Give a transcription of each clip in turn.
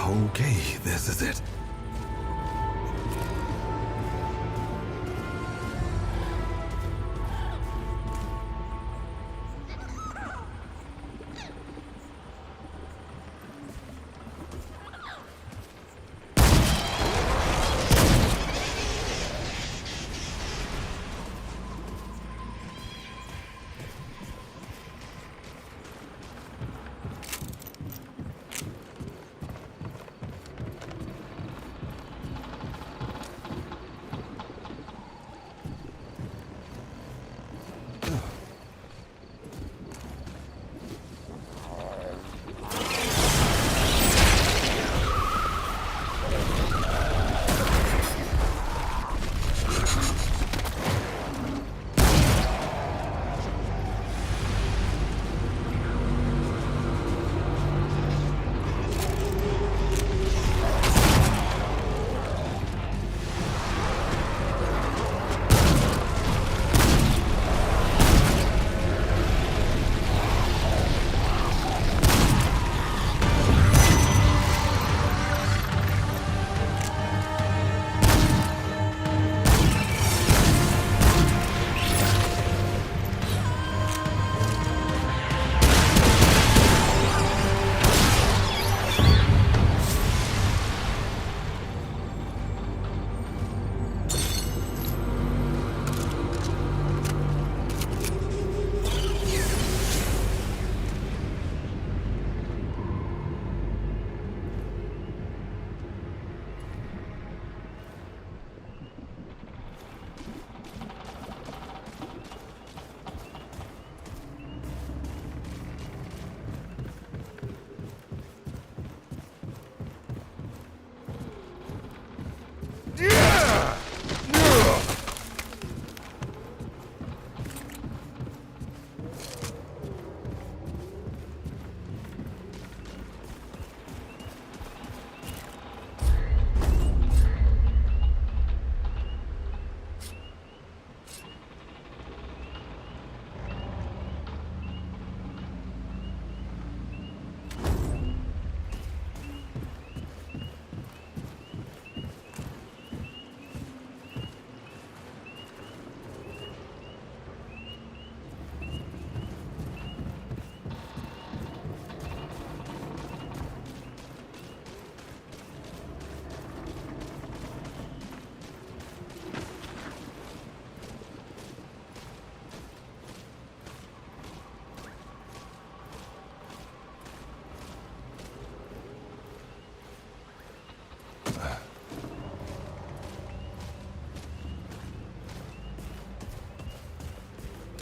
Okay, this is it.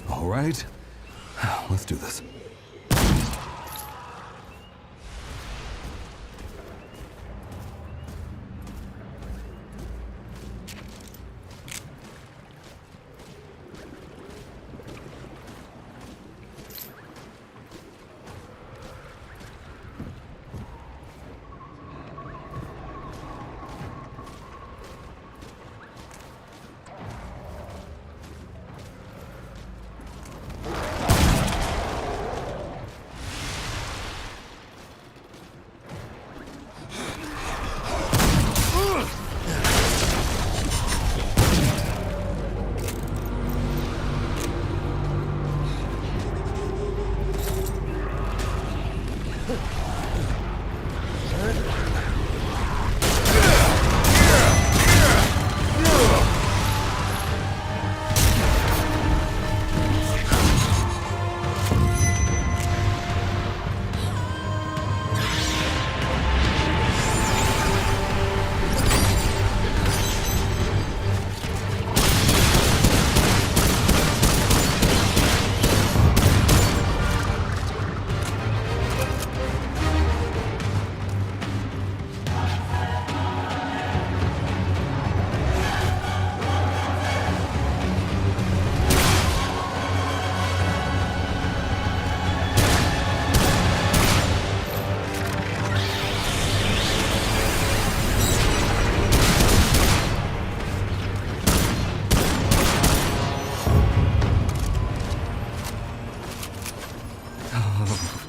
All right, let's do this.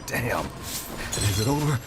Damn. Is it over?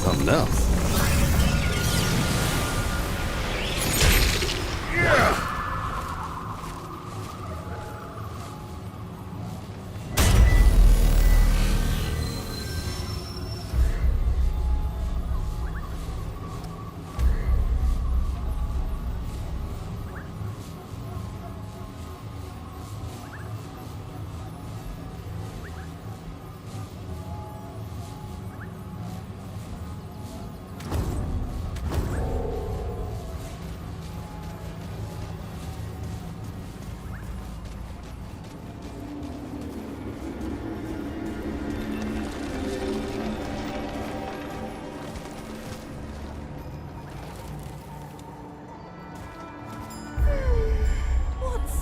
Something else.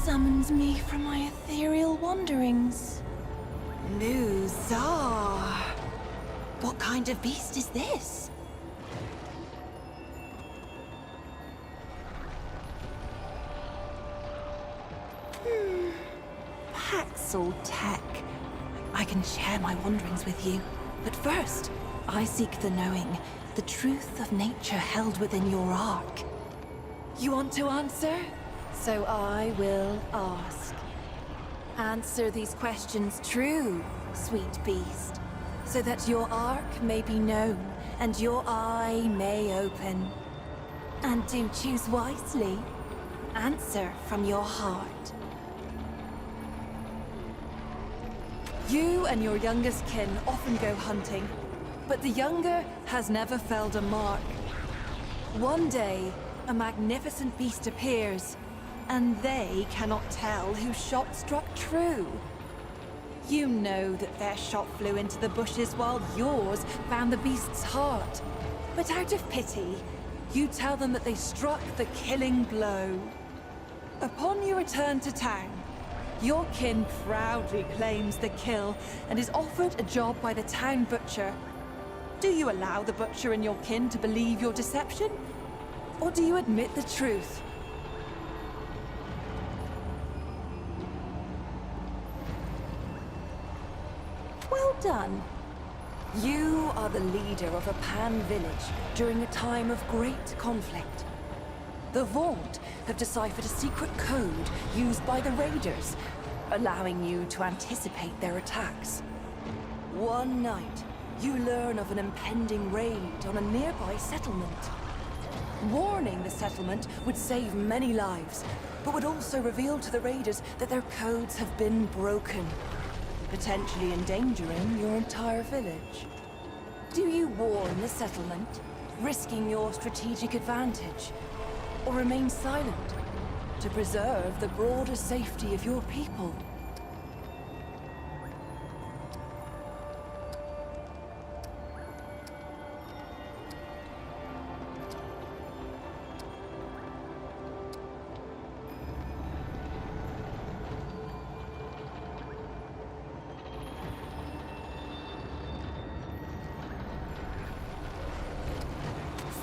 Summons me from my ethereal wanderings. Luzar. What kind of beast is this? Paxel Tech. I can share my wanderings with you. But first, I seek the knowing, the truth of nature held within your ark. You want to answer? So I will ask. Answer these questions true, sweet beast, so that your ark may be known and your eye may open. And do choose wisely. Answer from your heart. You and your youngest kin often go hunting, but the younger has never felled a mark. One day, a magnificent beast appears, and they cannot tell whose shot struck true. You know that their shot flew into the bushes while yours found the beast's heart. But out of pity, you tell them that they struck the killing blow. Upon your return to town, your kin proudly claims the kill and is offered a job by the town butcher. Do you allow the butcher and your kin to believe your deception? Or do you admit the truth? Well done. You are the leader of a Pan village during a time of great conflict. The Vaunt have deciphered a secret code used by the raiders, allowing you to anticipate their attacks. One night, you learn of an impending raid on a nearby settlement. Warning the settlement would save many lives, but would also reveal to the raiders that their codes have been broken, potentially endangering your entire village. Do you warn the settlement, risking your strategic advantage, or remain silent to preserve the broader safety of your people?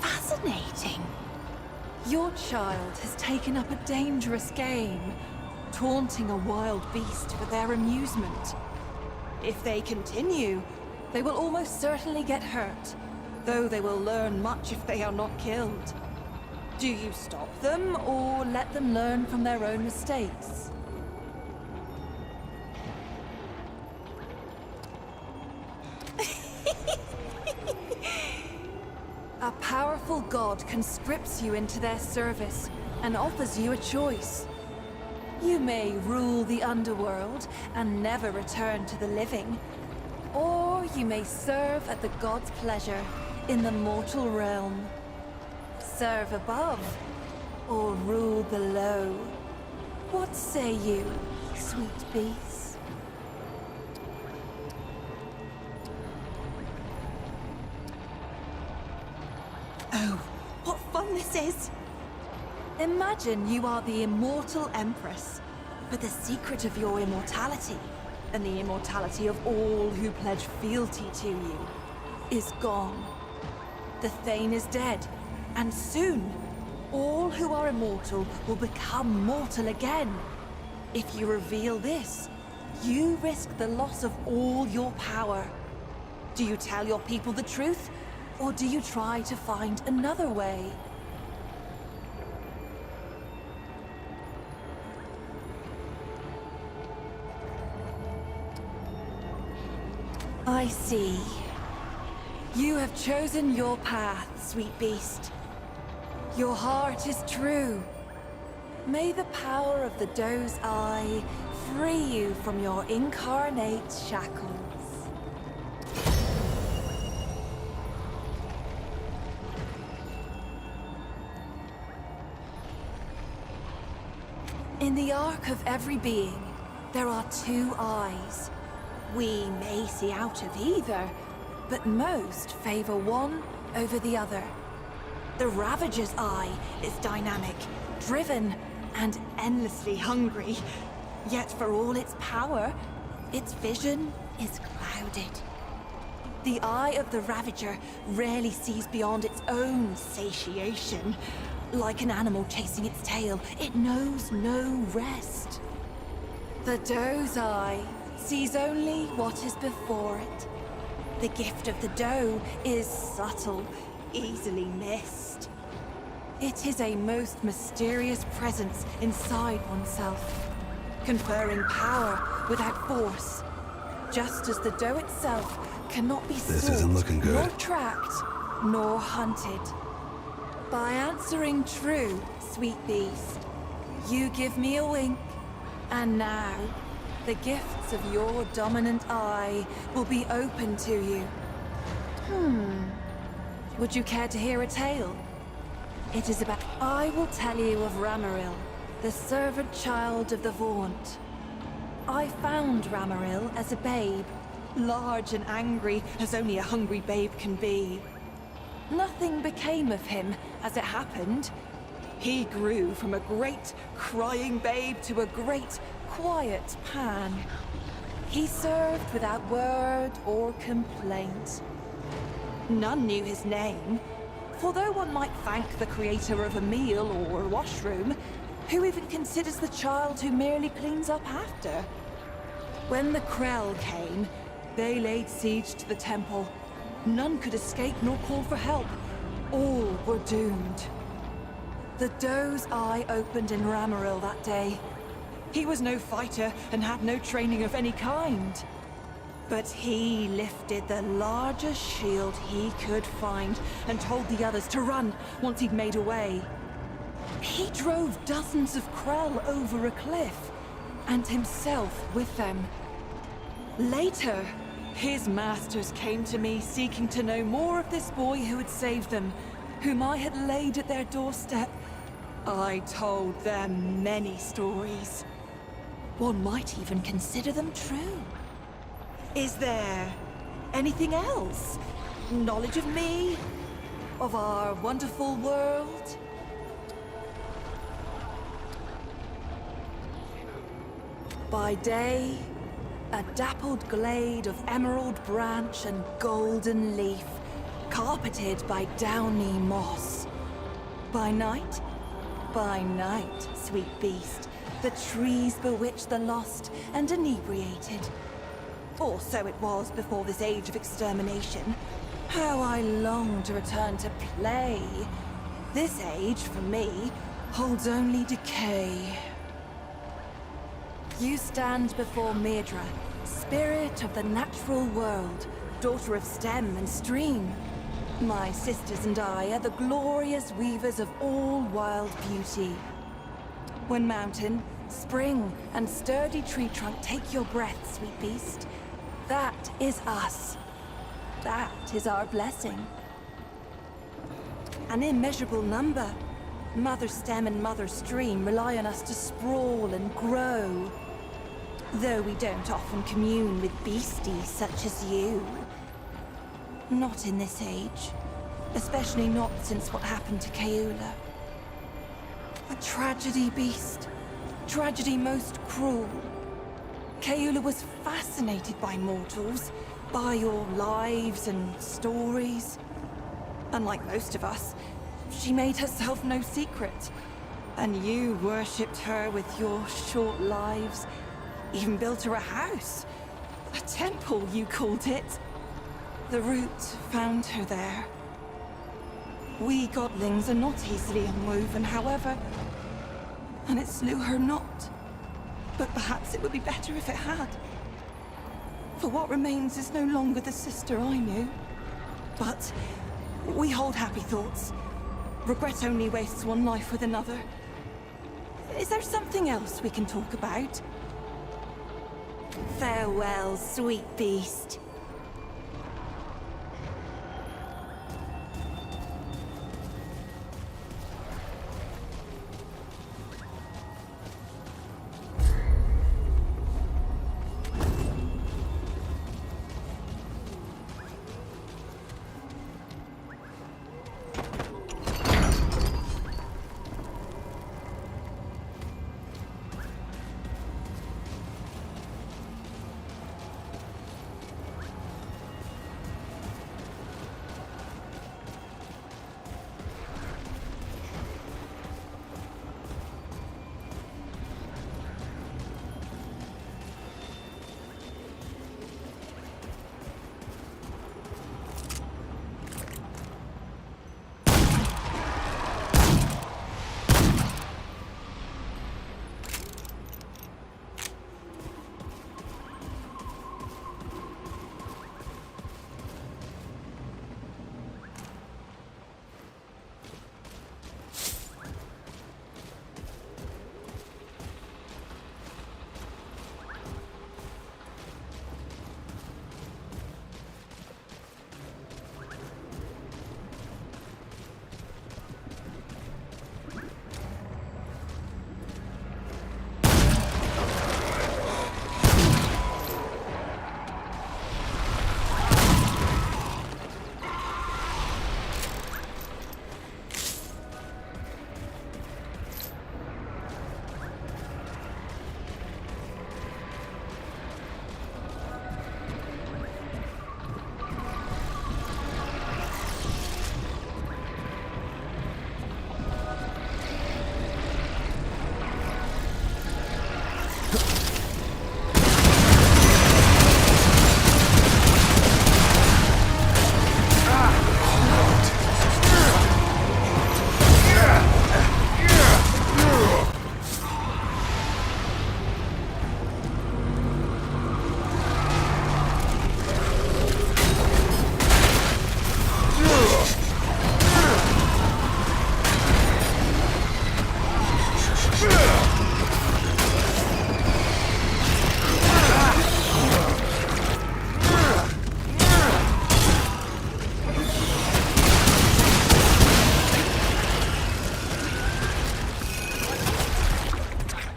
Fascinating. Your child has taken up a dangerous game, taunting a wild beast for their amusement. If they continue, they will almost certainly get hurt, though they will learn much if they are not killed. Do you stop them, or let them learn from their own mistakes? A powerful god conscripts you into their service and offers you a choice. You may rule the underworld and never return to the living, or you may serve at the god's pleasure in the mortal realm. Serve above, or rule below. What say you, sweet beast? Oh, what fun this is! Imagine you are the immortal Empress, but the secret of your immortality, and the immortality of all who pledge fealty to you, is gone. The Thane is dead, and soon, all who are immortal will become mortal again. If you reveal this, you risk the loss of all your power. Do you tell your people the truth, Or do you try to find another way? I see. You have chosen your path, sweet beast. Your heart is true. May the power of the Doe's Eye free you from your incarnate shackles. In the arc of every being, there are two eyes. We may see out of either, but most favor one over the other. The Ravager's eye is dynamic, driven, and endlessly hungry. Yet for all its power, its vision is clouded. The eye of the Ravager rarely sees beyond its own satiation. Like an animal chasing its tail, it knows no rest. The Doe's Eye sees only what is before it. The gift of the Doe is subtle, easily missed. It is a most mysterious presence inside oneself, conferring power without force, just as the Doe itself cannot be This sought, isn't looking good. nor tracked, nor hunted. By answering true, sweet beast, you give me a wink, and now the gifts of your dominant eye will be open to you. Would you care to hear a tale? It is about... I will tell you of Ramaril, the servant child of the Vaunt. I found Ramaril as a babe, large and angry as only a hungry babe can be. Nothing became of him, as it happened. He grew from a great, crying babe to a great, quiet Pan. He served without word or complaint. None knew his name, for though one might thank the creator of a meal or a washroom, who even considers the child who merely cleans up after? When the Krell came, they laid siege to the temple. None could escape nor call for help. All were doomed. The Doe's Eye opened in Ramaril that day. He was no fighter and had no training of any kind. But he lifted the largest shield he could find and told the others to run once he'd made away. He drove dozens of Krell over a cliff, and himself with them. Later, his masters came to me seeking to know more of this boy who had saved them, whom I had laid at their doorstep. I told them many stories. One might even consider them true. Is there anything else? Knowledge of me? Of our wonderful world? By day, a dappled glade of emerald branch and golden leaf, carpeted by downy moss. By night, sweet beast, the trees bewitch the lost and inebriated. Or so it was before this age of extermination. How I long to return to play. This age, for me, holds only decay. You stand before Mydra, spirit of the natural world, daughter of stem and stream. My sisters and I are the glorious weavers of all wild beauty. When mountain, spring, and sturdy tree trunk take your breath, sweet beast, that is us. That is our blessing. An immeasurable number. Mother stem and mother stream rely on us to sprawl and grow. Though we don't often commune with beasties such as you. Not in this age. Especially not since what happened to Keula. A tragedy, beast. Tragedy most cruel. Keula was fascinated by mortals, by your lives and stories. Unlike most of us, she made herself no secret. And you worshipped her with your short lives. Even built her a house. A temple, you called it. The root found her there, We godlings are not easily unwoven, however, and it slew her not. But perhaps it would be better if it had. For what remains is no longer the sister I knew. But we hold happy thoughts. Regret only wastes one life with another. Is there something else we can talk about? Farewell, sweet beast.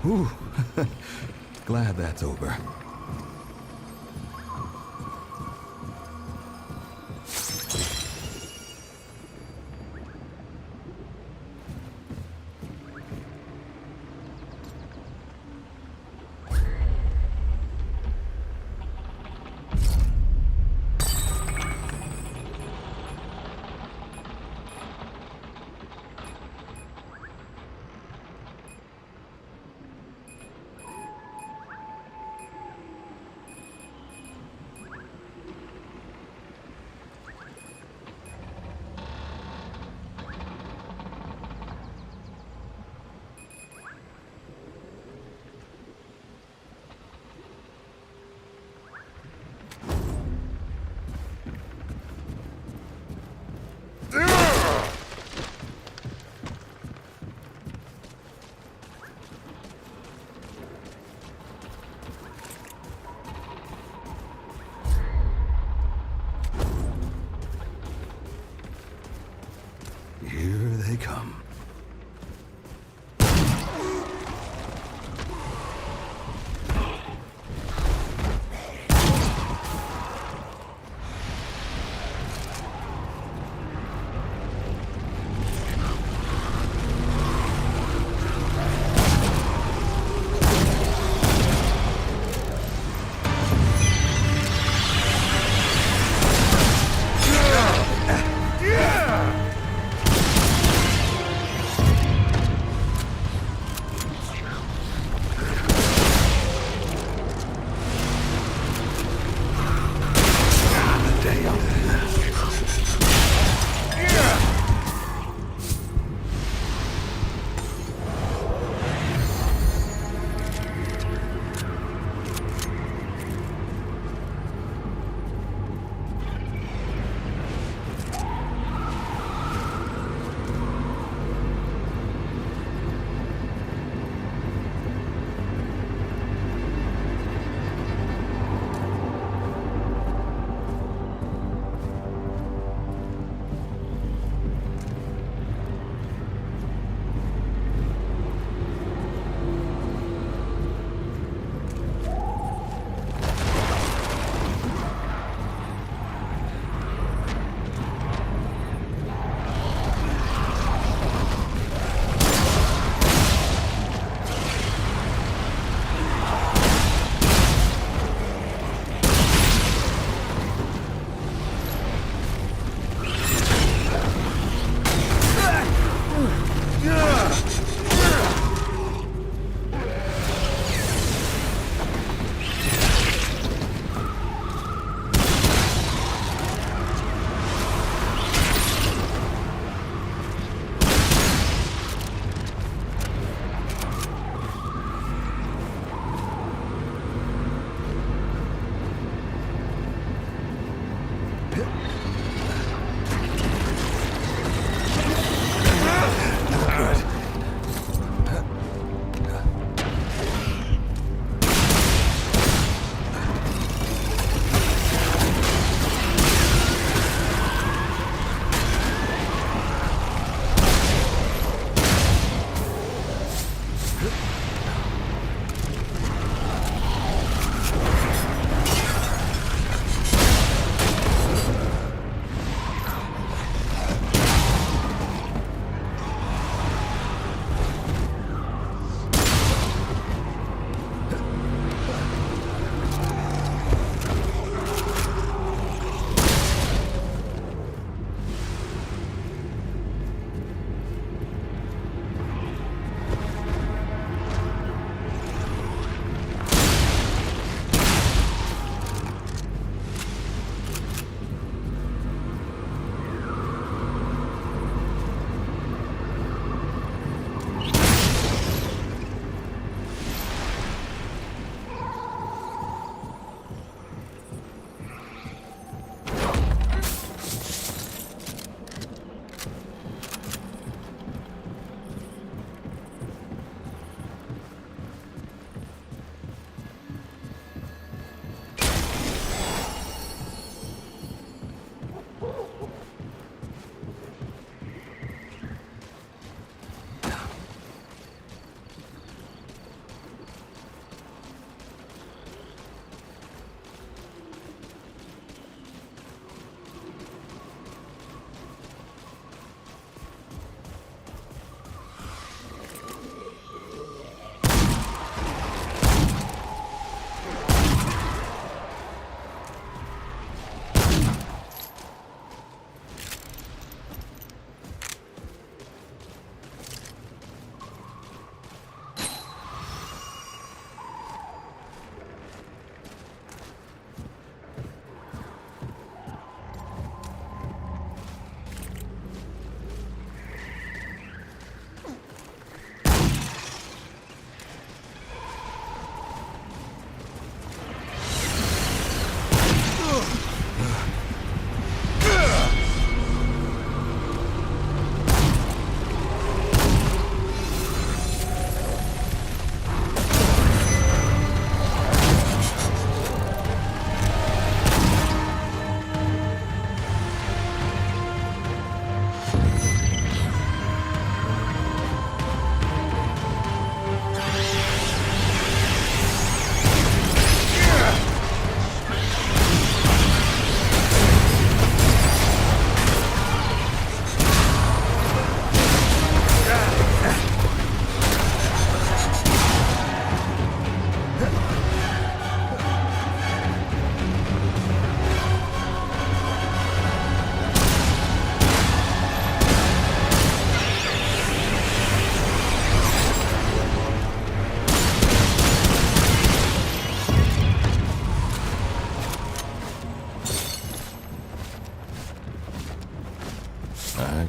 Whew. Glad that's over.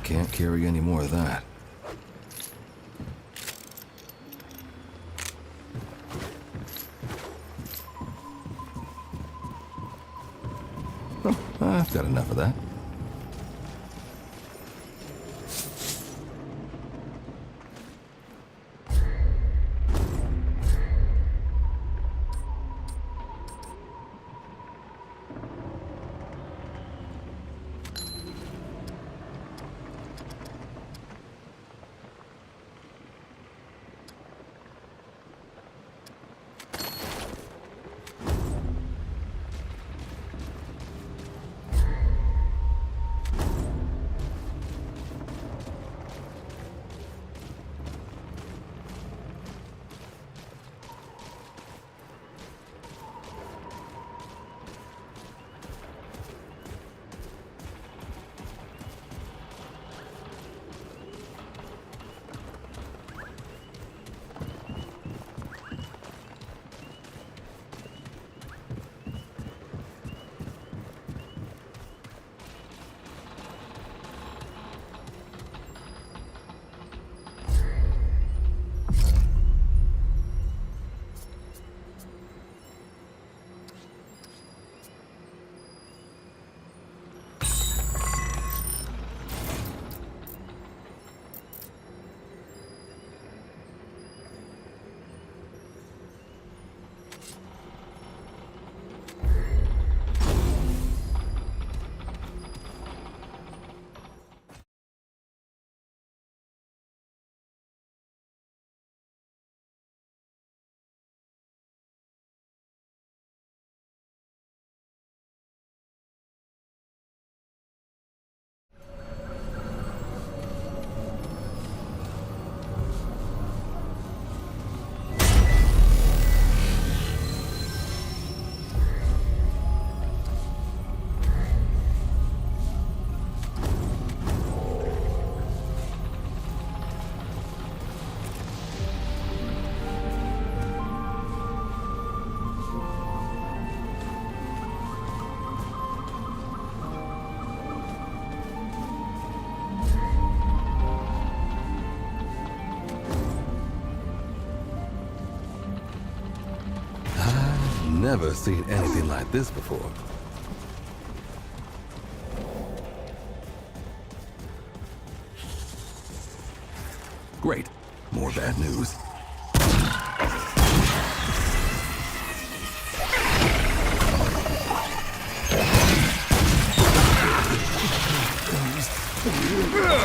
Can't carry any more of that. Oh, I've got enough of that. Never seen anything like this before. Great. More bad news. Here we go.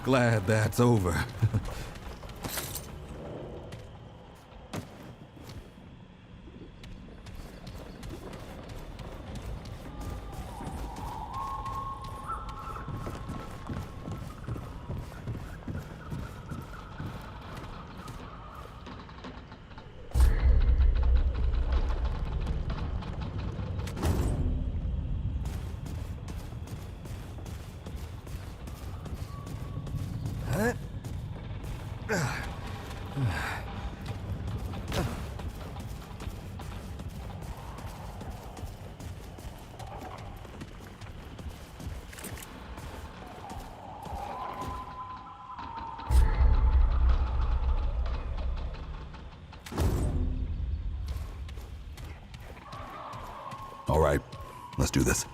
Glad that's over. All right, let's do this.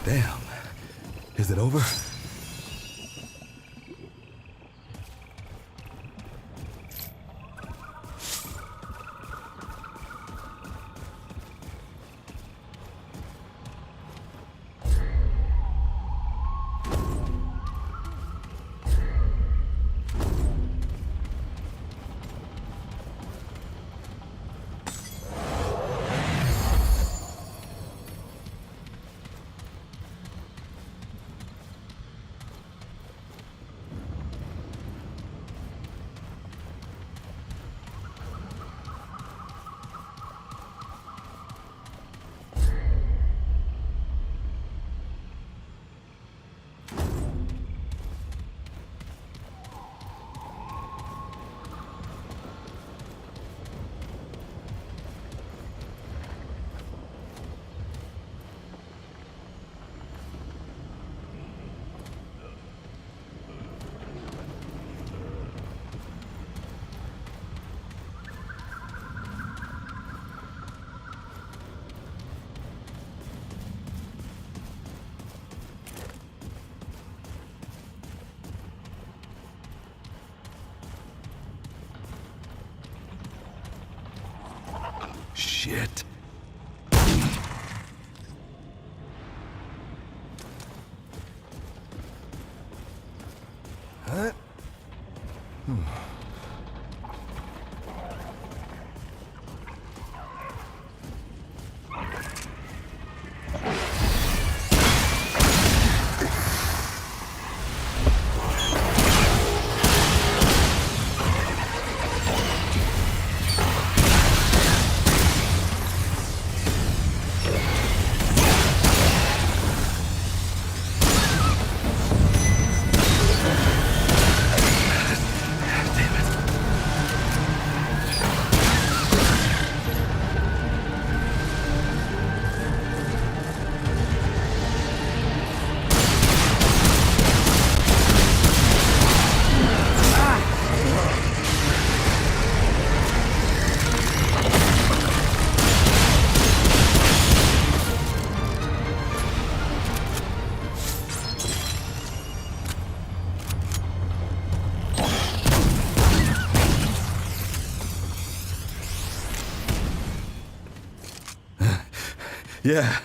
Damn. Is it over? Shit. Huh? Yeah.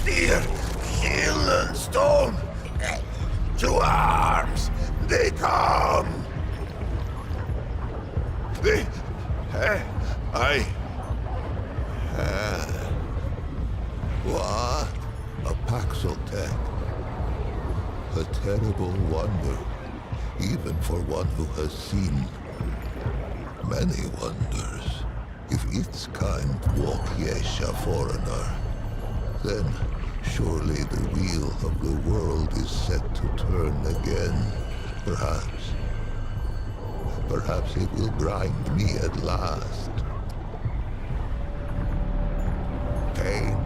steer, shield and stone. To arms, they come. They, what? A Paxotech. A terrible wonder, even for one who has seen many wonders. If its kind walk Yesha foreigner, then surely the wheel of the world is set to turn again. Perhaps it will grind me at last. Pain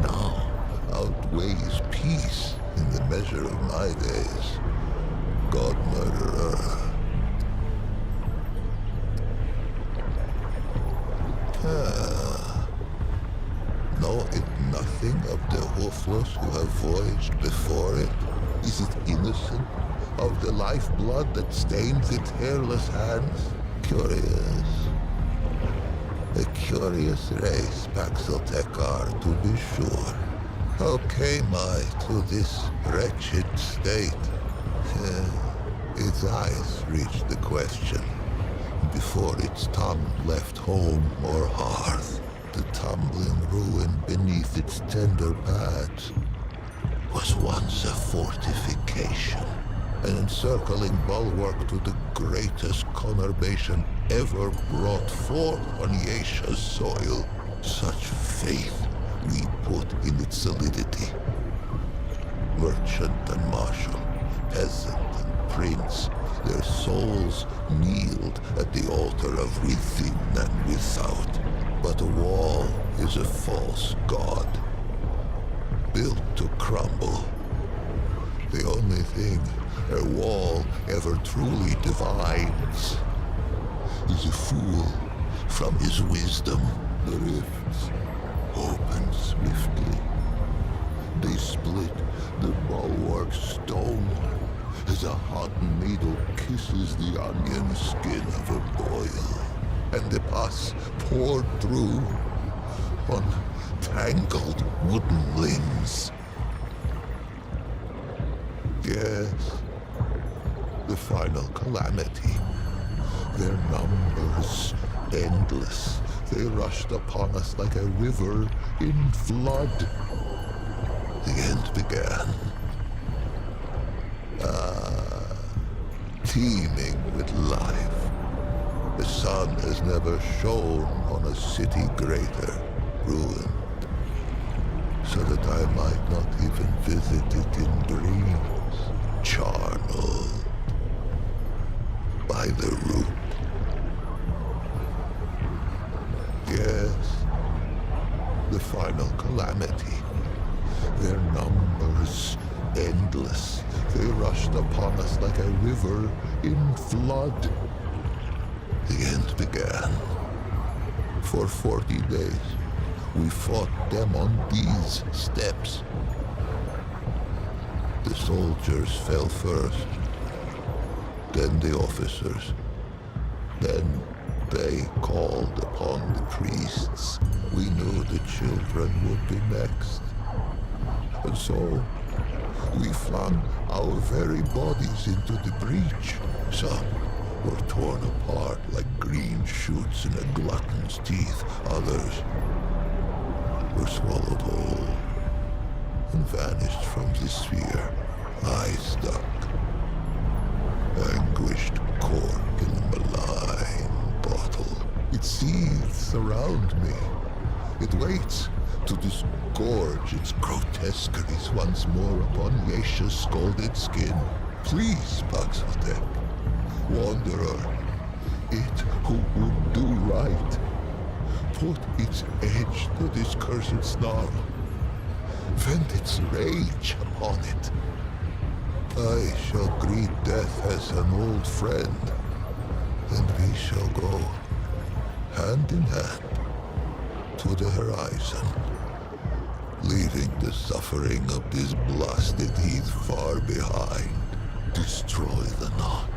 now outweighs peace in the measure of my days. God murderer. Know it nothing of the hoofless who have voyaged before it? Is it innocent of the lifeblood that stains its hairless hands? Curious. A curious race, Paxotech are, to be sure. How came I to this wretched state? Its eyes reached the question. Before its tongue left home or hearth, the tumbling ruin beneath its tender pads was once a fortification, an encircling bulwark to the greatest conurbation ever brought forth on Yesha's soil. Such faith we put in its solidity. Merchant and marshal, peasant and prince, their souls kneeled at the altar of within and without. But a wall is a false god, built to crumble. The only thing a wall ever truly divides is a fool from his wisdom. The rifts open swiftly. They split the bulwark stone as a hot needle kisses the onion skin of a boil, and the pus poured through on tangled wooden limbs. Yes, the final calamity. Their numbers endless. They rushed upon us like a river in flood. The end began. Teeming with life. The sun has never shone on a city greater, ruined, so that I might not even visit it in dreams, charnel by the root. Yes, the final calamity. Their numbers endless. They rushed upon us like a river in flood. The end began. For 40 days, we fought them on these steps. The soldiers fell first, then the officers. Then they called upon the priests. We knew the children would be next. And so, we flung our very bodies into the breach. Some were torn apart like green shoots in a glutton's teeth. Others were swallowed whole and vanished from the sphere. I stuck, anguished cork in a malign bottle. It seethes around me. It waits to disgorge its grotesqueries once more upon Yesha's scalded skin. Please, Paxotech, wanderer, it who would do right, put its edge to this cursed snarl. Vent its rage upon it. I shall greet death as an old friend, and we shall go hand in hand to the horizon, leaving the suffering of this blasted heath far behind. Destroy the knot.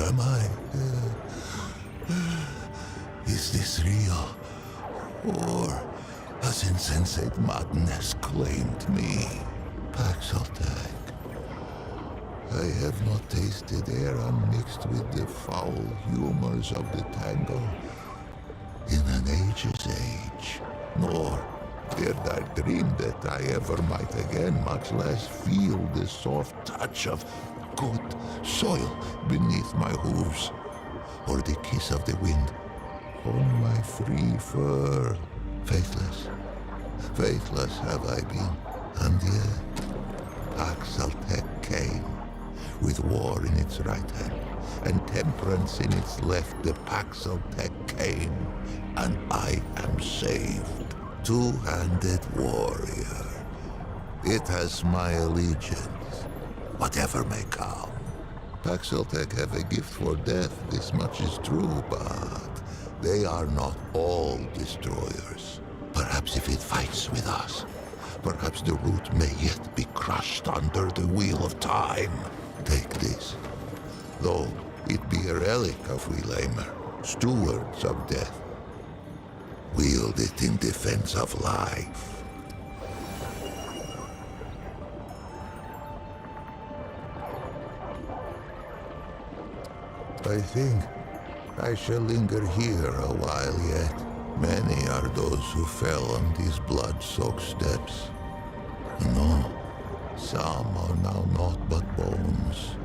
Am I? Is this real? Or has insensate madness claimed me? Paxaltag. I have not tasted air unmixed with the foul humors of the tango in an age's age, nor dared I dream that I ever might again, much less feel the soft touch of good soil beneath my hooves, or the kiss of the wind on my free fur. Faithless, faithless have I been, and yet Paxaltec came, with war in its right hand and temperance in its left. The Paxaltec came, and I am saved. Two-handed warrior. It has my allegiance, whatever may come. Paxaltec have a gift for death, this much is true, but they are not all destroyers. Perhaps if it fights with us, perhaps the root may yet be crushed under the wheel of time. Take this, though it be a relic of Wheelamer, stewards of death. Wield it in defense of life. I think I shall linger here a while yet. Many are those who fell on these blood-soaked steps. No, some are now naught but bones.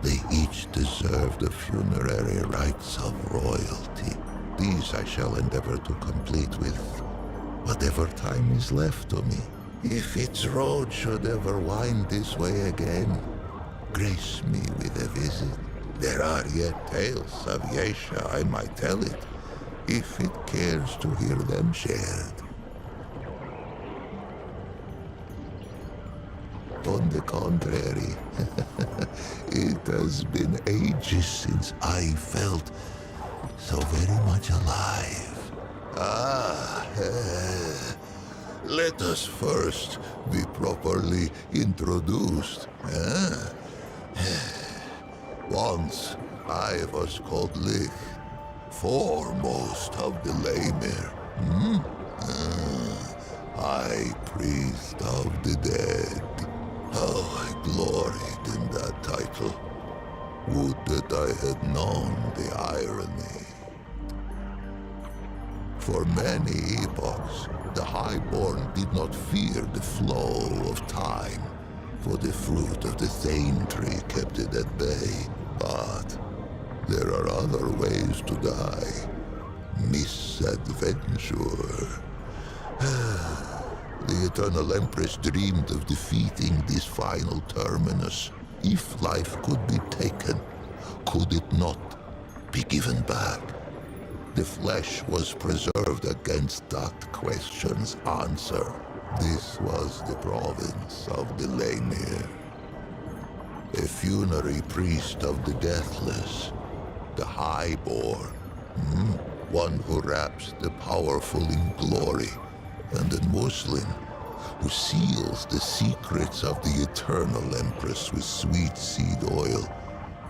They each deserve the funerary rites of royalty. These I shall endeavor to complete with whatever time is left to me. If its road should ever wind this way again, grace me with a visit. There are yet tales of Yesha, I might tell it, if it cares to hear them shared. On the contrary, it has been ages since I felt so very much alive. Let us first be properly introduced. Once I was called Lich, foremost of the Lemir. High priest of the dead. How I gloried in that title. Would that I had known the irony. For many epochs, the Highborn did not fear the flow of time, for the fruit of the Thane tree kept it at bay. But there are other ways to die. Misadventure. The Eternal Empress dreamed of defeating this final terminus. If life could be taken, could it not be given back? The flesh was preserved against that question's answer. This was the province of the Lemir. A funerary priest of the deathless, the Highborn, one who wraps the powerful in glory, and a Muslim who seals the secrets of the Eternal Empress with sweet seed oil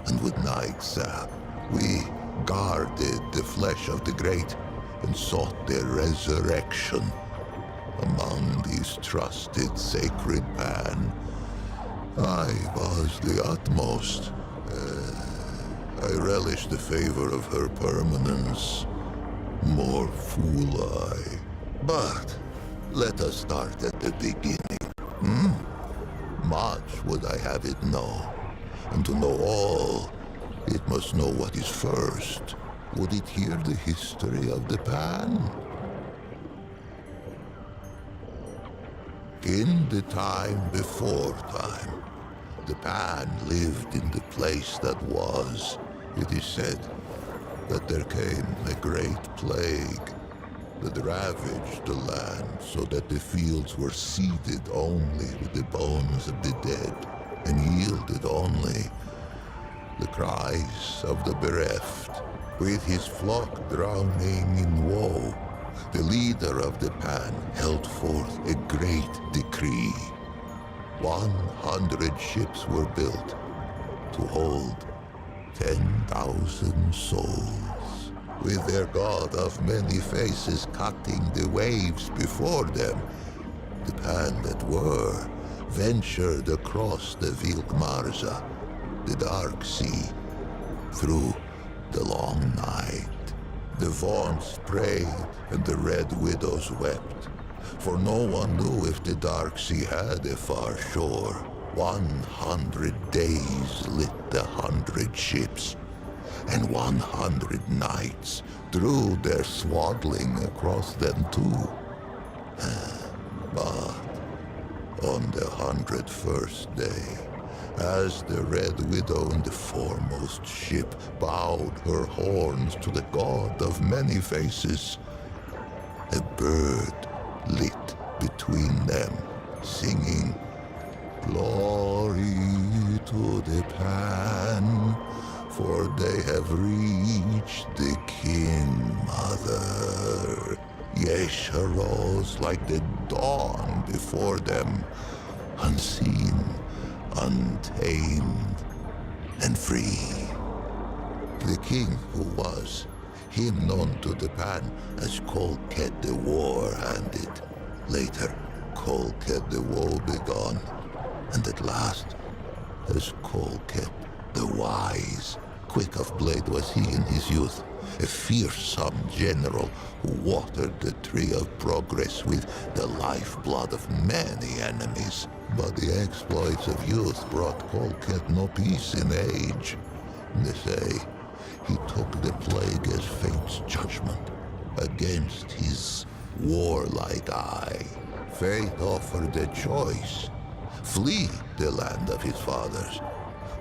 and with night sap. We guarded the flesh of the great and sought their resurrection. Among these trusted sacred pan, I was the utmost. I relish the favor of her permanence. More fool I. But let us start at the beginning. Much would I have it know. And to know all, it must know what is first. Would it hear the history of the pan? In the time before time, the pan lived in the place that was. It is said that there came a great plague that ravaged the land so that the fields were seeded only with the bones of the dead and yielded only the cries of the bereft. With his flock drowning in woe, the leader of the pan held forth a great decree. 100 ships were built to hold 10,000 souls, with their god of many faces cutting the waves before them. The pan that were ventured across the Vilkmarza, the dark sea, through the long night. The Vaughnts prayed and the Red Widows wept, for no one knew if the dark sea had a far shore. 100 days lit the 100 ships, and 100 knights drew their swaddling across them too. But on the 101st day, as the Red Widow in the foremost ship bowed her horns to the god of many faces, a bird lit between them, singing, "Glory to the Pan, for they have reached the King Mother." Yesha rose like the dawn before them, unseen, untamed, and free. The king who was, him known to the Pan as Colket the War-Handed, later Colket the Woebegone, and at last as Colket the Wise. Quick of blade was he in his youth, a fearsome general who watered the tree of progress with the lifeblood of many enemies. But the exploits of youth brought Colket no peace in age. They say he took the plague as fate's judgment against his warlike eye. Fate offered a choice: flee the land of his fathers,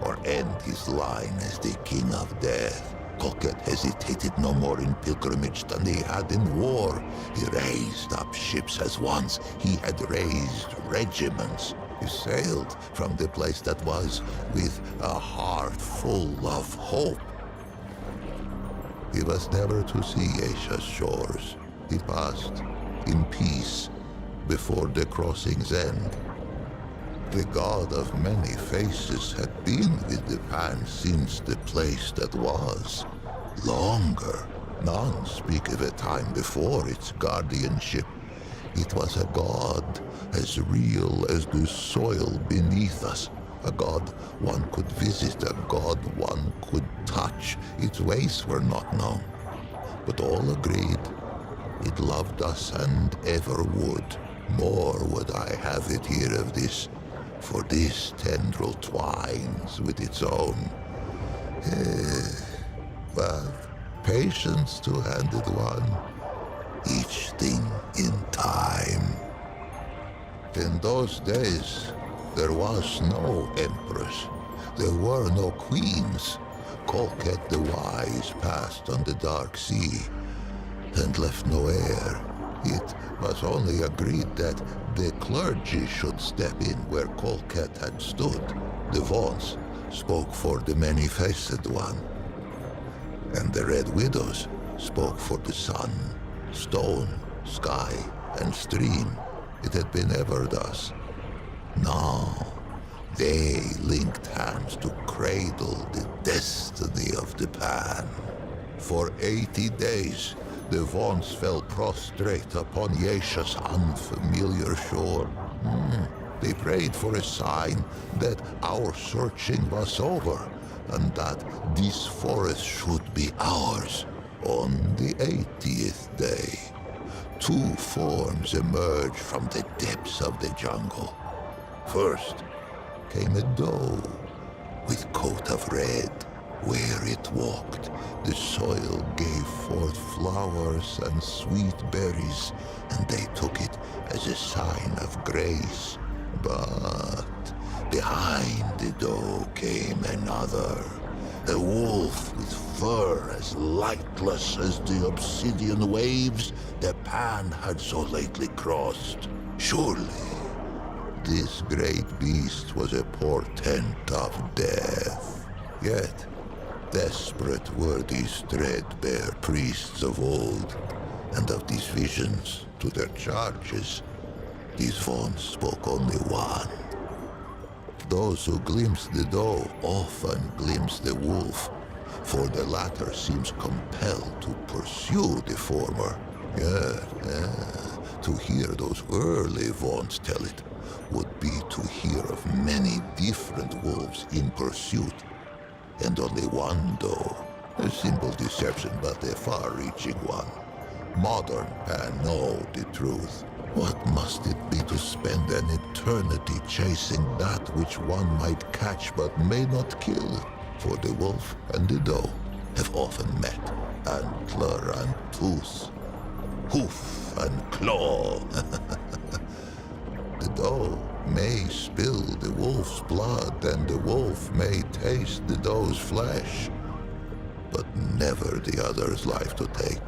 or end his line as the king of death. Colket hesitated no more in pilgrimage than he had in war. He raised up ships as once he had raised regiments. He sailed from the place that was with a heart full of hope. He was never to see Asia's shores. He passed in peace before the crossing's end. The god of many faces had been with the Pan since the place that was. Longer. None speak of a time before its guardianship. It was a god as real as the soil beneath us. A god one could visit, a god one could touch. Its ways were not known, but all agreed it loved us and ever would. More would I have it here of this, for this tendril twines with its own. But patience two-handed one, each thing in time. In those days, there was no empress, there were no queens. Colket the Wise passed on the dark sea and left no heir. It was only agreed that the clergy should step in where Colket had stood. The Vaughnts spoke for the many-faced one, and the Red Widows spoke for the sun, stone, sky, and stream. It had been ever thus. Now, they linked hands to cradle the destiny of the Pan. For 80 days, the Vaughnts fell prostrate upon Yesha's unfamiliar shore. They prayed for a sign that our searching was over, and that this forest should be ours. On the 80th day, two forms emerged from the depths of the jungle. First came a doe with coat of red. Where it walked, the soil gave forth flowers and sweet berries, and they took it as a sign of grace. But behind the doe came another, a wolf with fur as lightless as the obsidian waves the Pan had so lately crossed. Surely, this great beast was a portent of death. Yet, desperate were these threadbare priests of old, and of these visions to their charges, these Vaughnts spoke only one. those who glimpse the doe often glimpse the wolf, for the latter seems compelled to pursue the former. To hear those early Vaught's tell it would be to hear of many different wolves in pursuit, and only one doe. A simple deception, but a far-reaching one. Modern Pan know the truth. What must it be to spend an eternity chasing that which one might catch but may not kill? For the wolf and the doe have often met, antler and tooth, hoof and claw. The doe may spill the wolf's blood, and the wolf may taste the doe's flesh, but never the other's life to take.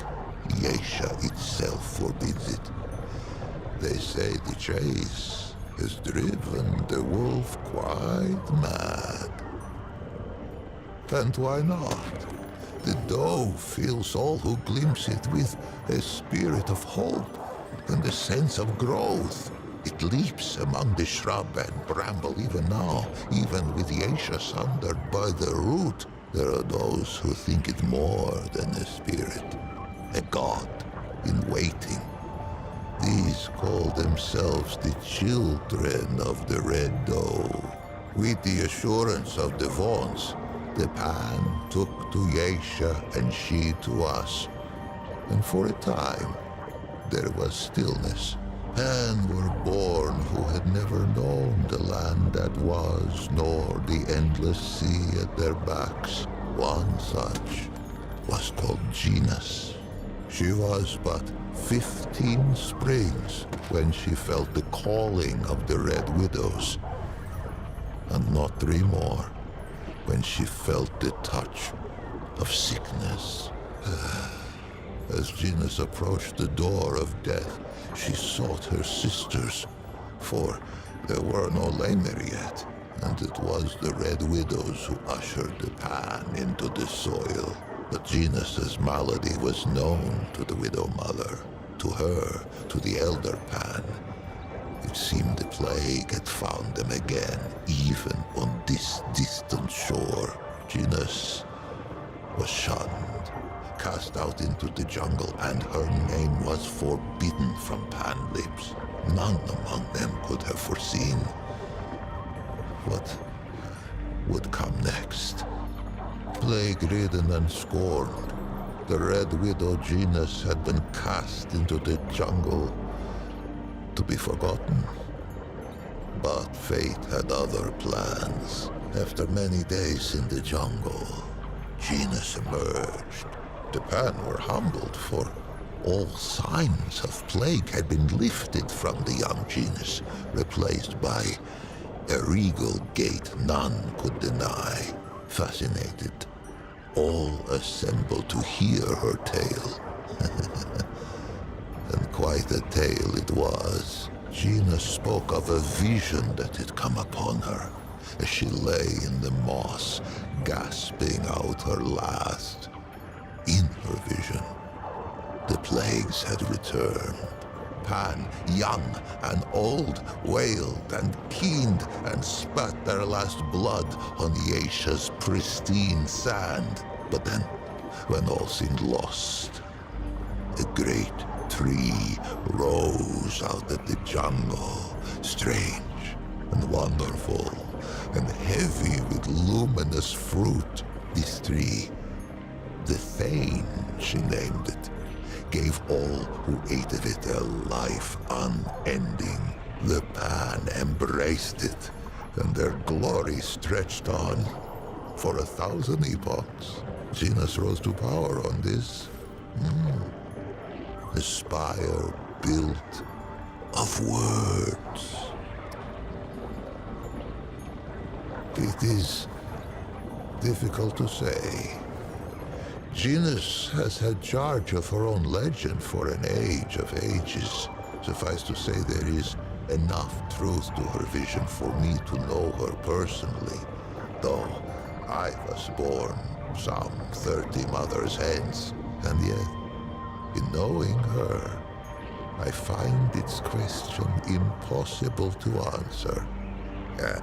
Yesha itself forbids it. They say the chase has driven the wolf quite mad. And why not? The doe fills all who glimpse it with a spirit of hope and a sense of growth. It leaps among the shrub and bramble even now, even with Yesha sundered by the root. There are those who think it more than a spirit, a god in waiting. These call themselves the children of the Red Doe. With the assurance of the Vaught's, the Pan took to Yesha and she to us. And for a time, there was stillness. Pan were born who had never known the land that was, nor the endless sea at their backs. One such was called Genus. She was but 15 springs when she felt the calling of the Red Widows, and not 3 more when she felt the touch of sickness. As Genus approached the door of death, she sought her sisters, for there were no Lamer yet, and it was the Red Widows who ushered the Pan into the soil. But Genus's malady was known to the Widow Mother, to her, to the Elder Pan. It seemed the plague had found them again, even on this distant shore. Genus was shunned, cast out into the jungle, and her name was forbidden from Pan lips. None among them could have foreseen what would come next. Plague-ridden and scorned, the Red Widow Genus had been cast into the jungle to be forgotten. But fate had other plans. After many days in the jungle, Genus emerged. The Pan were humbled, for all signs of plague had been lifted from the young Genus, replaced by a regal gait none could deny. Fascinated, all assembled to hear her tale. And quite a tale it was. Genus spoke of a vision that had come upon her as she lay in the moss, gasping out her last. In her vision, the plagues had returned. Pan, young and old, wailed and keened and spat their last blood on Yesha's pristine sand. But then, when all seemed lost, a great tree rose out of the jungle, strange and wonderful, and heavy with luminous fruit. This tree, the Thane, she named it, gave all who ate of it a life unending. The Pan embraced it, and their glory stretched on for 1,000 epochs. Genus rose to power on this. A spire built of words. It is difficult to say. Genus has had charge of her own legend for an age of ages. Suffice to say, there is enough truth to her vision for me to know her personally, though I was born some 30 mothers hence, and yet, in knowing her, I find its question impossible to answer.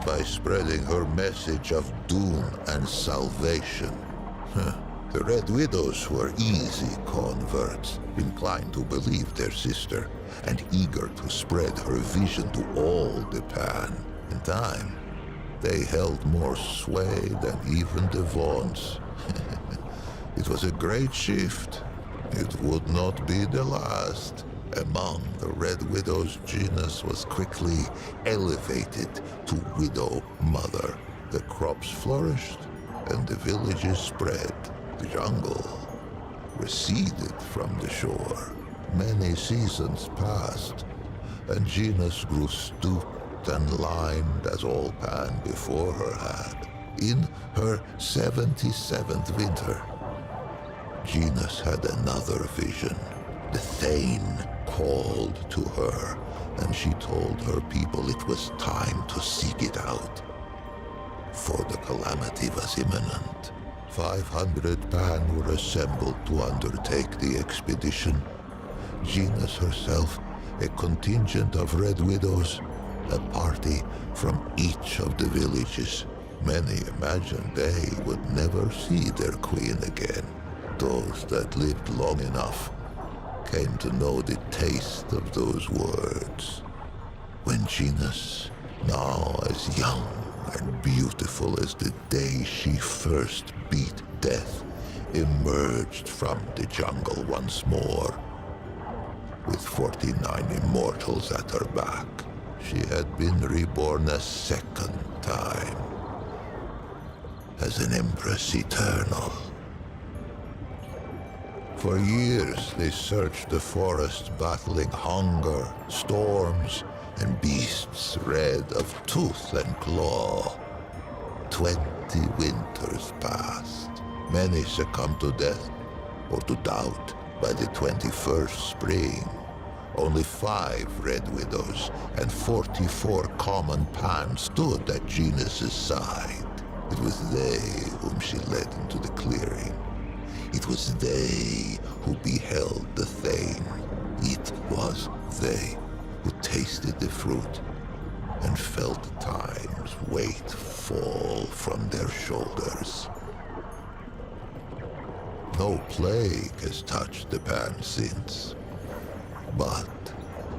by spreading her message of doom and salvation. The Red Widows were easy converts, inclined to believe their sister, and eager to spread her vision to all the Pan. In time, they held more sway than even the Vaughnts. It was a great shift. It would not be the last. Among the Red Widow's, genus was quickly elevated to Widow Mother. The crops flourished, and the villages spread. The jungle receded from the shore. Many seasons passed, and Genus grew stooped and lined as all Pan before her had. In her 77th winter, Genus had another vision. The Thane called to her, and she told her people it was time to seek it out, for the calamity was imminent. 500 Pan were assembled to undertake the expedition. Genus herself, a contingent of Red Widows, a party from each of the villages. Many imagined they would never see their queen again. Those that lived long enough came to know the taste of those words. When Genus, now as young and beautiful as the day she first beat death, emerged from the jungle once more, with 49 immortals at her back. She had been reborn a second time, as an Empress Eternal. For years they searched the forest, battling hunger, storms, and beasts red of tooth and claw. 20 winters passed. Many succumbed to death or to doubt by the 21st spring. Only 5 Red Widows and 44 common Pan stood at Genus's side. It was they whom she led into the clearing. It was they who beheld the Thane. It was they who tasted the fruit and felt time's weight fall from their shoulders. No plague has touched the Pan since, but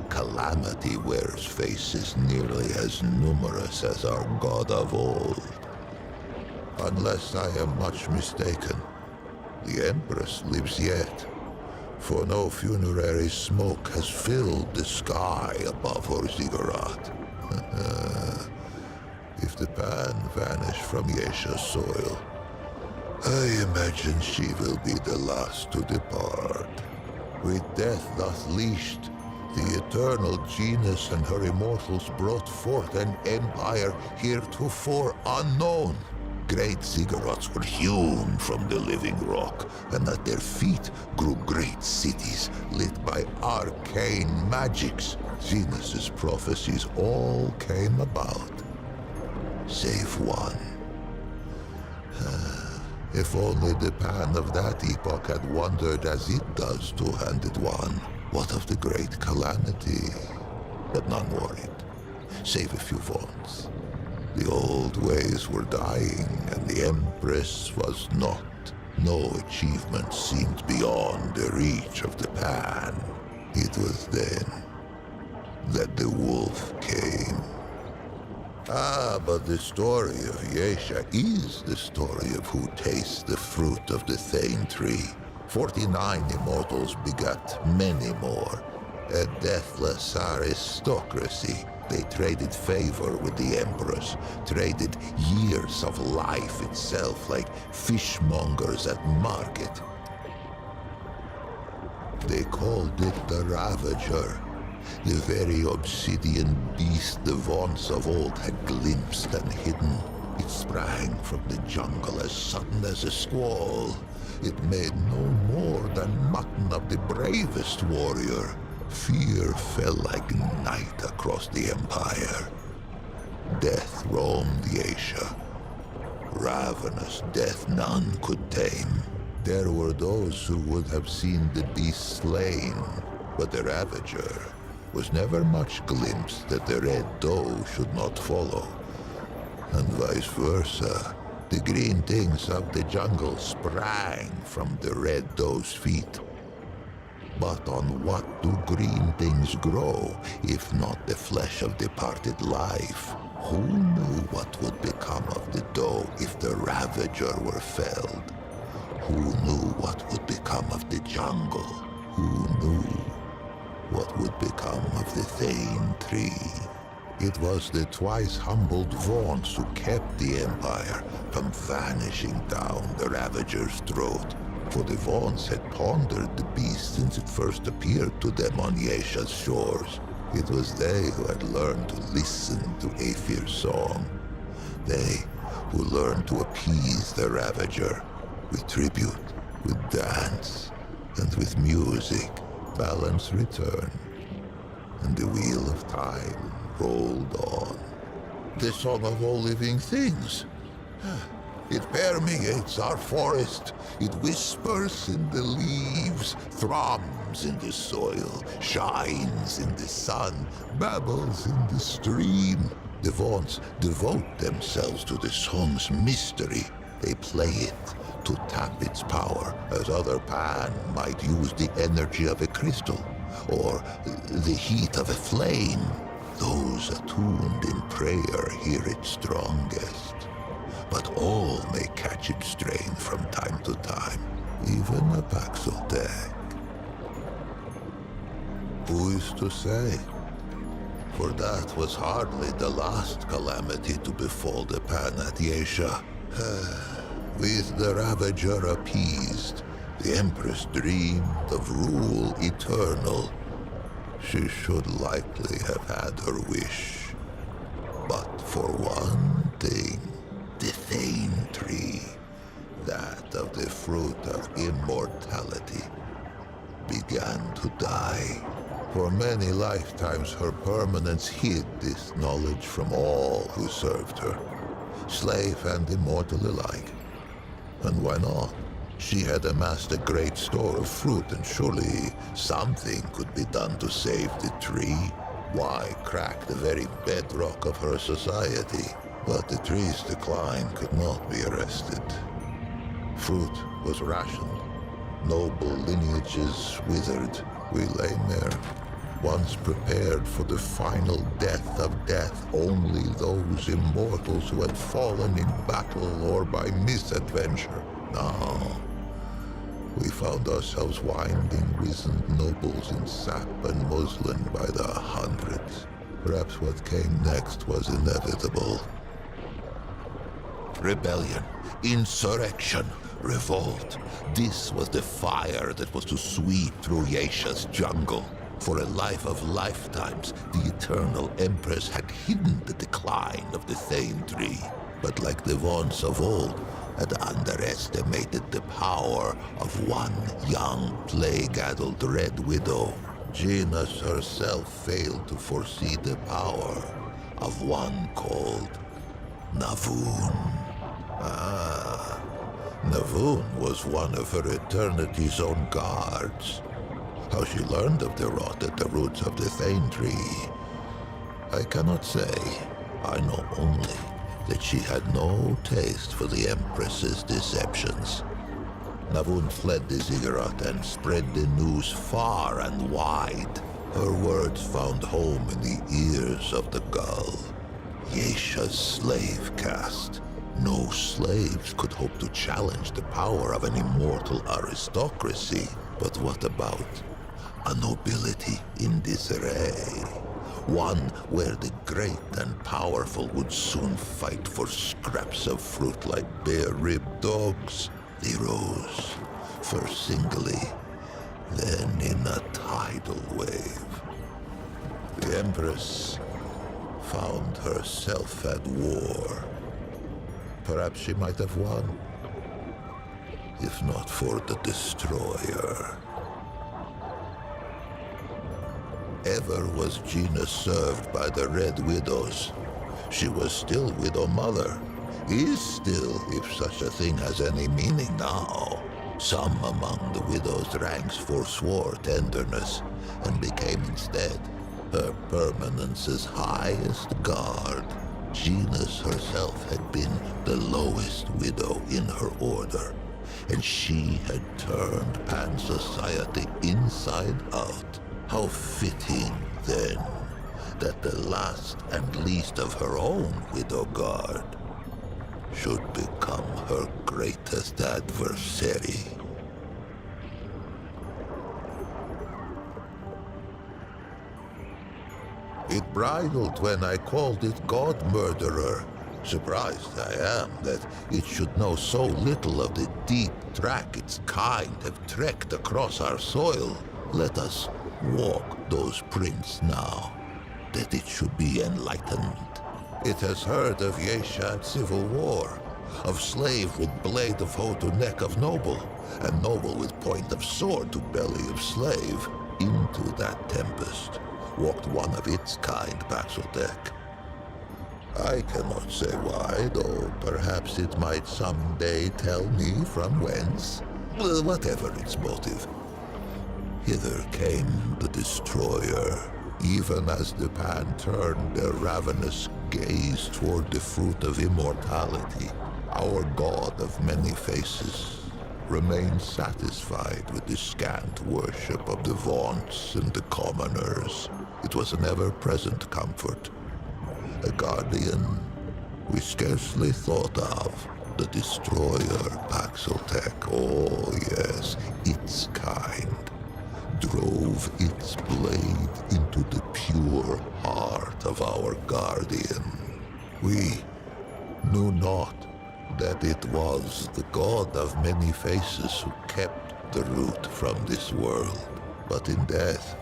calamity wears faces nearly as numerous as our god of old. Unless I am much mistaken, the Empress lives yet, for no funerary smoke has filled the sky above her ziggurat. If the Pan vanish from Yesha's soil, I imagine she will be the last to depart. With death thus leashed, the eternal Genus and her immortals brought forth an empire heretofore unknown. Great ziggurats were hewn from the living rock, and at their feet grew great cities lit by arcane magics. Genus's prophecies all came about, save one. If only the Pan of that epoch had wondered as it does two-handed one, what of the great calamity? But none worried, save a few Vaughnts. The old ways were dying, and the Empress was not. No achievement seemed beyond the reach of the Pan. It was then that the wolf came. But the story of Yesha is the story of who tastes the fruit of the Thane tree. 49 immortals begat many more. A deathless aristocracy. They traded favor with the Empress, traded years of life itself like fishmongers at market. They called it the Ravager, the very obsidian beast the Vaughnts of old had glimpsed and hidden. It sprang from the jungle as sudden as a squall. It made no more than mutton of the bravest warrior. Fear fell like night across the empire. Death roamed Yesha. Ravenous death none could tame. There were those who would have seen the beast slain, but the Ravager was never much glimpsed that the Red Doe should not follow. and vice versa. The green things of the jungle sprang from the red doe's feet. But on what do green things grow, if not the flesh of departed life? Who knew what would become of the doe if the Ravager were felled? Who knew what would become of the jungle? Who knew what would become of the Thane tree? It was the twice humbled Vaughnts who kept the Empire from vanishing down the Ravager's throat. For the Vaughnts had pondered the beast since it first appeared to them on Yesha's shores. It was they who had learned to listen to Aethir's song. They who learned to appease the Ravager with tribute, with dance, and with music. Balance returned, and the wheel of time rolled on. The song of all living things. It permeates our forest. It whispers in the leaves, thrums in the soil, shines in the sun, babbles in the stream. The Vaughnts devote themselves to the song's mystery. They play it to tap its power, as other Pan might use the energy of a crystal, or the heat of a flame. Those attuned in prayer hear it strongest. But all may catch its strain from time to time, even a Paxotech. Who is to say? For that was hardly the last calamity to befall the Pan at Yesha. With the Ravager appeased, the Empress dreamed of rule eternal. She should likely have had her wish. But for one thing, the Thane tree, that of the fruit of immortality, began to die. For many lifetimes her permanence hid this knowledge from all who served her, slave and immortal alike. And why not? She had amassed a great store of fruit, and surely something could be done to save the tree. Why crack the very bedrock of her society? But the tree's decline could not be arrested. Fruit was rationed. Noble lineages withered. We lay there, once prepared for the final death of death. Only those immortals who had fallen in battle or by misadventure. Now, we found ourselves winding wizened nobles in sap and muslin by the hundreds. Perhaps what came next was inevitable. Rebellion, insurrection, revolt. This was the fire that was to sweep through Yesha's jungle. For a life of lifetimes, the Eternal Empress had hidden the decline of the Thane tree, but like the Vaughnts of old, had underestimated the power of one young, plague-addled Red Widow. Genus herself failed to foresee the power of one called Navun. Navun was one of her Eternity's own guards. How she learned of the rot at the roots of the Thane tree, I cannot say. I know only that she had no taste for the Empress's deceptions. Navun fled the ziggurat and spread the news far and wide. Her words found home in the ears of the gull. Yesha's slave caste. No slaves could hope to challenge the power of an immortal aristocracy. But what about a nobility in disarray? One where the great and powerful would soon fight for scraps of fruit like bare-ribbed dogs. They rose, first singly, then in a tidal wave. The Empress found herself at war. Perhaps she might have won, if not for the Destroyer. Ever was Gina served by the Red Widows. She was still Widow Mother. Is still, if such a thing has any meaning now. Some among the widow's ranks forswore tenderness and became instead her permanence's highest guard. Genus herself had been the lowest widow in her order, and she had turned Pan society inside out. How fitting, then, that the last and least of her own widow guard should become her greatest adversary. It bridled when I called it God Murderer. Surprised I am that it should know so little of the deep track its kind have trekked across our soil. Let us walk those prints now, that it should be enlightened. It has heard of Yeshad civil war, of slave with blade of hoe to neck of noble, and noble with point of sword to belly of slave. Into that tempest walked one of its kind, Paxeltech. I cannot say why, though perhaps it might someday tell me from whence. Whatever its motive. Hither came the destroyer, even as the Pan turned their ravenous gaze toward the fruit of immortality. Our god of many faces remained satisfied with the scant worship of the vaunts and the commoners. It was an ever-present comfort. A guardian we scarcely thought of. The destroyer, Paxeltech, oh yes, its kind, drove its blade into the pure heart of our guardian. We knew not that it was the god of many faces who kept the root from this world. But in death,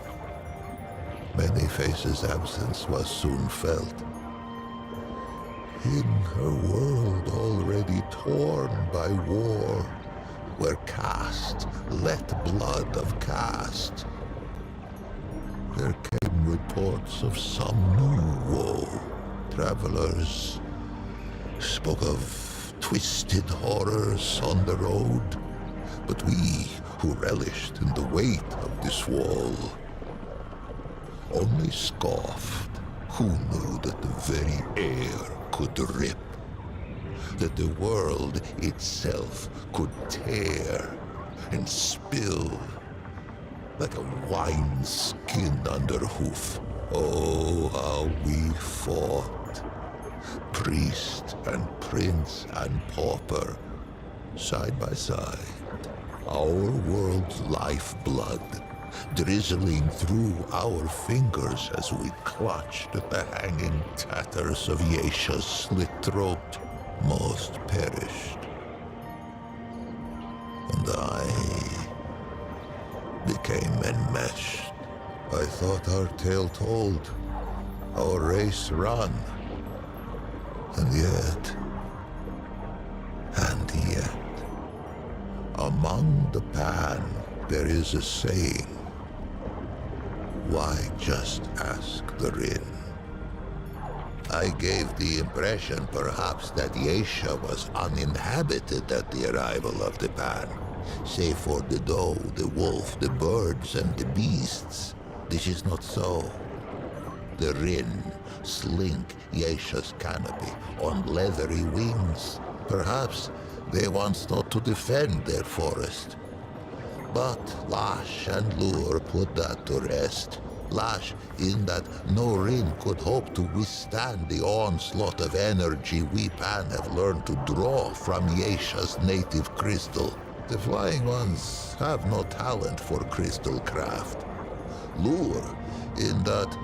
many faces' absence was soon felt. In her world already torn by war, where caste let blood of caste, there came reports of some new woe. Travelers spoke of twisted horrors on the road, but we who relished in the weight of this wall only scoffed. Who knew that the very air could rip, that the world itself could tear and spill like a wineskin under hoof? Oh, how we fought, priest and prince and pauper, side by side, our world's lifeblood drizzling through our fingers as we clutched at the hanging tatters of Yesha's slit throat. Most perished, and I became enmeshed. I thought our tale told, our race run, and yet, among the Pan there is a saying. Why just ask the Rin? I gave the impression, perhaps, that Yesha was uninhabited at the arrival of the Pan, save for the doe, the wolf, the birds, and the beasts. This is not so. The Rin slink Yesha's canopy on leathery wings. Perhaps they once thought to defend their forest. But Lash and Lure put that to rest. Lash, in that no Rin could hope to withstand the onslaught of energy we Pan have learned to draw from Yesha's native crystal. The Flying Ones have no talent for crystal craft. Lure, in that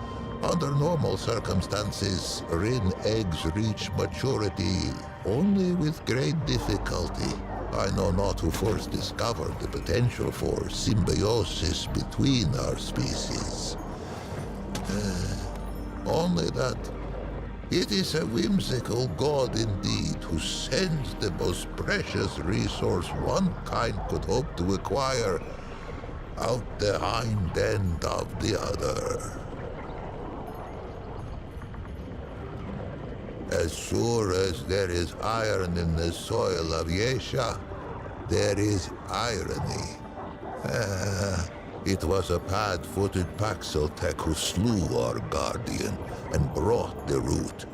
under normal circumstances, Rin eggs reach maturity only with great difficulty. I know not who first discovered the potential for symbiosis between our species. Only that it is a whimsical god indeed who sends the most precious resource one kind could hope to acquire out the hind end of the other. As sure as there is iron in the soil of Yesha, there is irony. It was a pad-footed Paxeltech who slew our guardian and brought the root.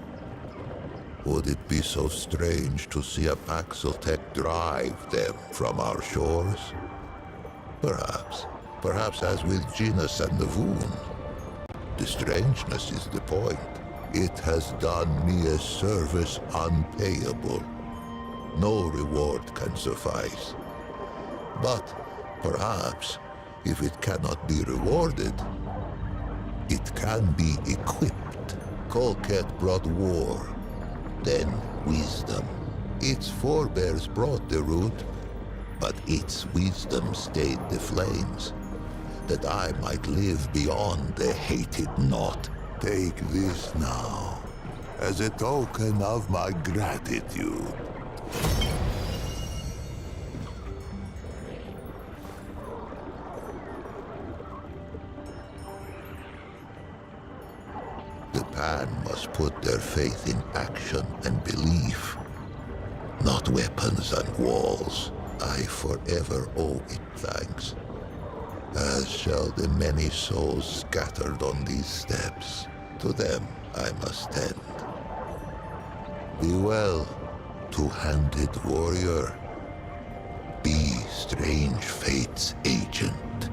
Would it be so strange to see a Paxeltech drive them from our shores? Perhaps. Perhaps as with Genus and the Voon. The strangeness is the point. It has done me a service unpayable. No reward can suffice. But perhaps, if it cannot be rewarded, it can be equipped. Colket brought war, then wisdom. Its forebears brought the root, but its wisdom stayed the flames, that I might live beyond the hated knot. Take this now, as a token of my gratitude. The Pan must put their faith in action and belief, not weapons and walls. I forever owe it thanks, as shall the many souls scattered on these steps. To them I must tend. Be well, two-handed warrior. Be strange fate's agent.